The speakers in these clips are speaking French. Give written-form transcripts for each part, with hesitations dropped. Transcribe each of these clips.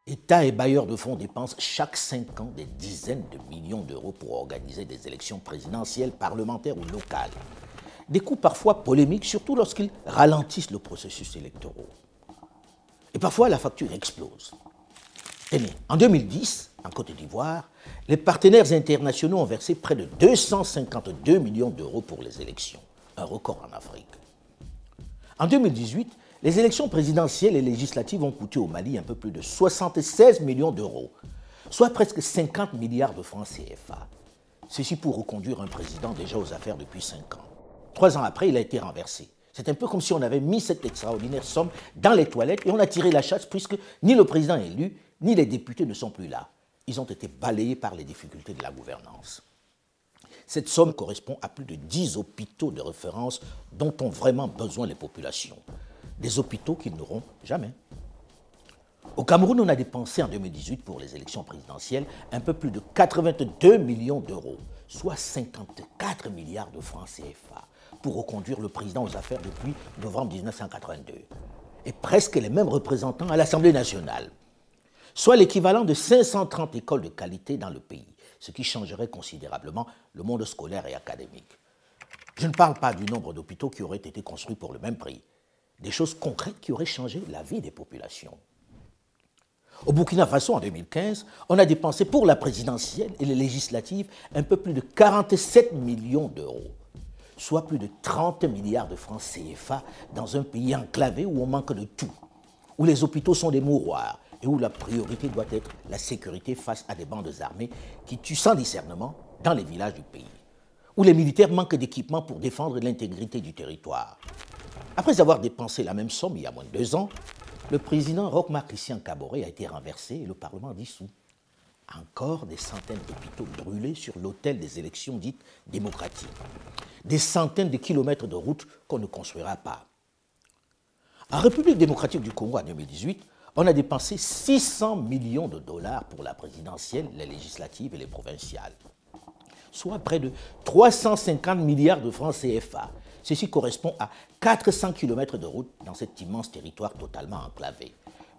États et bailleurs de fonds dépensent chaque 5 ans des dizaines de millions d'euros pour organiser des élections présidentielles, parlementaires ou locales. Des coûts parfois polémiques, surtout lorsqu'ils ralentissent le processus électoral. Et parfois, la facture explose. Tenez, en 2010, en Côte d'Ivoire, les partenaires internationaux ont versé près de 252 millions d'euros pour les élections, un record en Afrique. En 2018, les élections présidentielles et législatives ont coûté au Mali un peu plus de 76 millions d'euros, soit presque 50 milliards de francs CFA. Ceci pour reconduire un président déjà aux affaires depuis 5 ans. 3 ans après, il a été renversé. C'est un peu comme si on avait mis cette extraordinaire somme dans les toilettes et on a tiré la chasse puisque ni le président élu, ni les députés ne sont plus là. Ils ont été balayés par les difficultés de la gouvernance. Cette somme correspond à plus de 10 hôpitaux de référence dont ont vraiment besoin les populations. Des hôpitaux qu'ils n'auront jamais. Au Cameroun, on a dépensé en 2018 pour les élections présidentielles un peu plus de 82 millions d'euros, soit 54 milliards de francs CFA, pour reconduire le président aux affaires depuis novembre 1982. Et presque les mêmes représentants à l'Assemblée nationale, soit l'équivalent de 530 écoles de qualité dans le pays, ce qui changerait considérablement le monde scolaire et académique. Je ne parle pas du nombre d'hôpitaux qui auraient été construits pour le même prix, des choses concrètes qui auraient changé la vie des populations. Au Burkina Faso, en 2015, on a dépensé pour la présidentielle et les législatives un peu plus de 47 millions d'euros, soit plus de 30 milliards de francs CFA dans un pays enclavé où on manque de tout, où les hôpitaux sont des mouroirs et où la priorité doit être la sécurité face à des bandes armées qui tuent sans discernement dans les villages du pays, où les militaires manquent d'équipements pour défendre l'intégrité du territoire. Après avoir dépensé la même somme il y a moins de 2 ans, le président Roch-Marc Christian Kaboré a été renversé et le Parlement dissous. Encore des centaines d'hôpitaux brûlés sur l'autel des élections dites démocratiques. Des centaines de kilomètres de routes qu'on ne construira pas. En République démocratique du Congo en 2018, on a dépensé 600 millions de dollars pour la présidentielle, les législatives et les provinciales, soit près de 350 milliards de francs CFA. Ceci correspond à 400 km de route dans cet immense territoire totalement enclavé.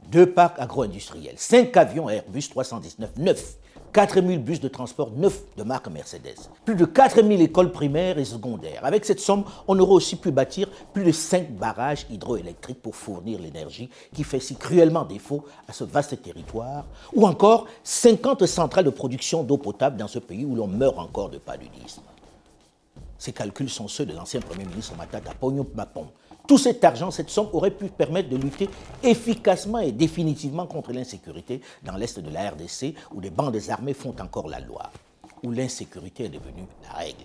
2 parcs agro-industriels, 5 avions Airbus 319 neufs, 4000 bus de transport neufs de marque Mercedes, plus de 4000 écoles primaires et secondaires. Avec cette somme, on aurait aussi pu bâtir plus de 5 barrages hydroélectriques pour fournir l'énergie qui fait si cruellement défaut à ce vaste territoire, ou encore 50 centrales de production d'eau potable dans ce pays où l'on meurt encore de paludisme. Ces calculs sont ceux de l'ancien Premier ministre Matata Ponyo-Mapon. Tout cet argent, cette somme aurait pu permettre de lutter efficacement et définitivement contre l'insécurité dans l'est de la RDC, où les bandes armées font encore la loi, où l'insécurité est devenue la règle.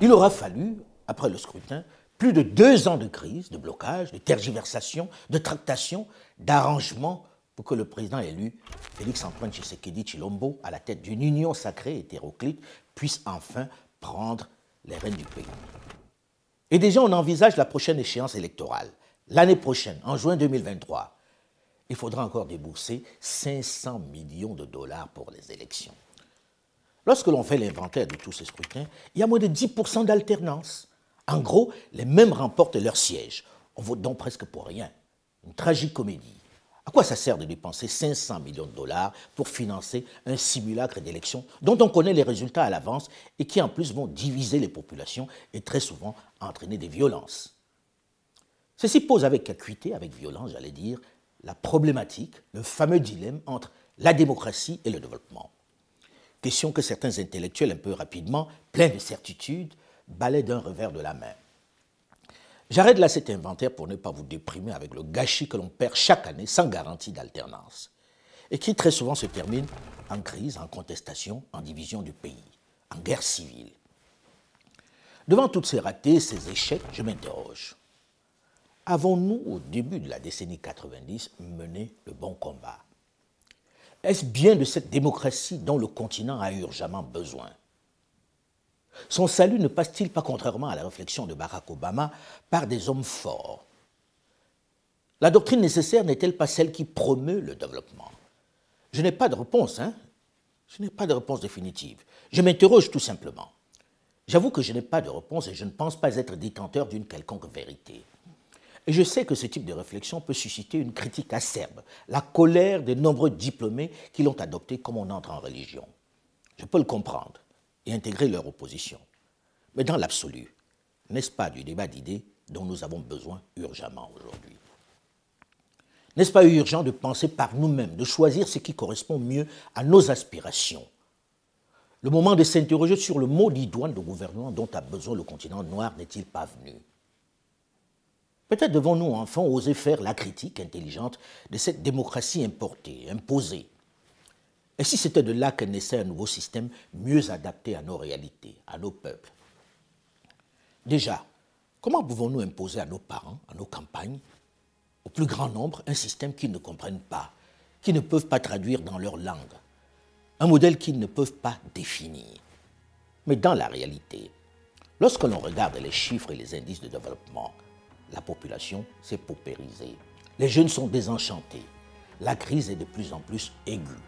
Il aura fallu, après le scrutin, plus de 2 ans de crise, de blocage, de tergiversation, de tractation, d'arrangement pour que le président élu, Félix-Antoine Tshisekedi Tshilombo, à la tête d'une union sacrée hétéroclite, puisse enfin prendre les rênes du pays. Et déjà, on envisage la prochaine échéance électorale. L'année prochaine, en juin 2023, il faudra encore débourser 500 millions de dollars pour les élections. Lorsque l'on fait l'inventaire de tous ces scrutins, il y a moins de 10% d'alternance. En gros, les mêmes remportent leur siège. On vote donc presque pour rien. Une tragique comédie. À quoi ça sert de dépenser 500 millions de dollars pour financer un simulacre d'élection dont on connaît les résultats à l'avance et qui en plus vont diviser les populations et très souvent entraîner des violences? Ceci pose avec acuité, avec violence, j'allais dire, la problématique, le fameux dilemme entre la démocratie et le développement. Question que certains intellectuels un peu rapidement, pleins de certitudes, balaient d'un revers de la main. J'arrête là cet inventaire pour ne pas vous déprimer avec le gâchis que l'on perd chaque année sans garantie d'alternance et qui très souvent se termine en crise, en contestation, en division du pays, en guerre civile. Devant toutes ces ratés, ces échecs, je m'interroge. Avons-nous, au début de la décennie 90, mené le bon combat? Est-ce bien de cette démocratie dont le continent a urgemment besoin? Son salut ne passe-t-il pas, contrairement à la réflexion de Barack Obama, par des hommes forts? La doctrine nécessaire n'est-elle pas celle qui promeut le développement? Je n'ai pas de réponse, Je n'ai pas de réponse définitive. Je m'interroge tout simplement. J'avoue que je n'ai pas de réponse et je ne pense pas être détenteur d'une quelconque vérité. Et je sais que ce type de réflexion peut susciter une critique acerbe, la colère des nombreux diplômés qui l'ont adopté comme on entre en religion. Je peux le comprendre et intégrer leur opposition. Mais dans l'absolu, n'est-ce pas du débat d'idées dont nous avons besoin urgemment aujourd'hui? N'est-ce pas urgent de penser par nous-mêmes, de choisir ce qui correspond mieux à nos aspirations? Le moment de s'interroger sur le mot d'idoine de gouvernement dont a besoin le continent noir n'est-il pas venu? Peut-être devons-nous enfin oser faire la critique intelligente de cette démocratie importée, imposée. Et si c'était de là que naissait un nouveau système mieux adapté à nos réalités, à nos peuples? Déjà, comment pouvons-nous imposer à nos parents, à nos campagnes, au plus grand nombre, un système qu'ils ne comprennent pas, qu'ils ne peuvent pas traduire dans leur langue, un modèle qu'ils ne peuvent pas définir? Mais dans la réalité, lorsque l'on regarde les chiffres et les indices de développement, la population s'est paupérisée. Les jeunes sont désenchantés. La crise est de plus en plus aiguë.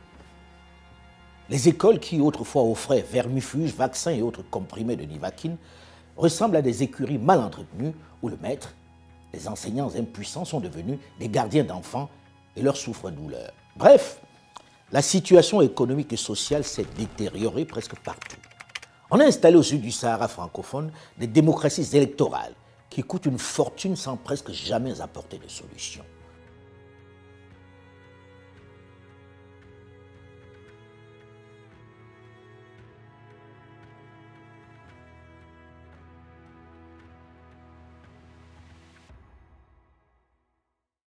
Les écoles qui autrefois offraient vermifuges, vaccins et autres comprimés de Nivaquine ressemblent à des écuries mal entretenues où le maître, les enseignants impuissants sont devenus des gardiens d'enfants et leur souffre-douleur. Bref, la situation économique et sociale s'est détériorée presque partout. On a installé au sud du Sahara francophone des démocraties électorales qui coûtent une fortune sans presque jamais apporter de solution.